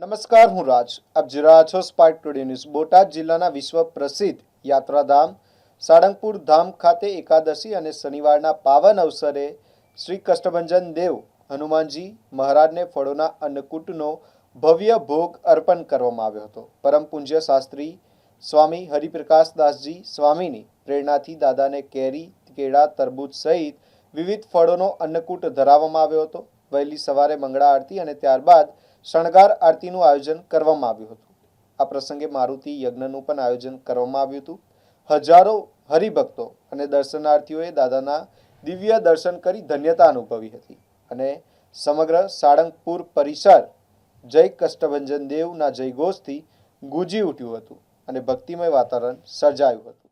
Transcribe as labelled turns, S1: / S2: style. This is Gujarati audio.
S1: નમસ્કાર, હું રાજ. આપ જોઈ રહ્યા છો સ્પાર્ક ટુડે ન્યૂઝ. બોટાદ જિલ્લાના વિશ્વ પ્રસિદ્ધ યાત્રાધામ સાળંગપુર ધામ ખાતે એકાદશી અને શનિવારના પાવન અવસરે શ્રી કષ્ટભંજન દેવ હનુમાનજી મહારાજને ફળોના અન્નકૂટનો ભવ્ય ભોગ અર્પણ કરવામાં આવ્યો હતો. પરમ પૂજ્ય શાસ્ત્રી સ્વામી હરિપ્રકાશદાસજી સ્વામીની પ્રેરણાથી દાદાને કેરી, કેળા, તરબૂચ સહિત વિવિધ ફળોનો અન્નકૂટ ધરાવવામાં આવ્યો હતો. વહેલી સવારે મંગળા આરતી અને ત્યારબાદ શણગાર આરતીનું આયોજન કરવામાં આવ્યું હતું. આ પ્રસંગે મારુતિ યજ્ઞનું પણ આયોજન કરવામાં આવ્યું હતું. હજારો હરિભક્તો અને દર્શનાર્થીઓએ દાદાના દિવ્ય દર્શન કરી ધન્યતા અનુભવી હતી અને સમગ્ર સાળંગપુર પરિસર જય કષ્ટભંજન દેવના જયઘોષથી ગુંજી ઉઠ્યું હતું અને ભક્તિમય વાતાવરણ સર્જાયું હતું.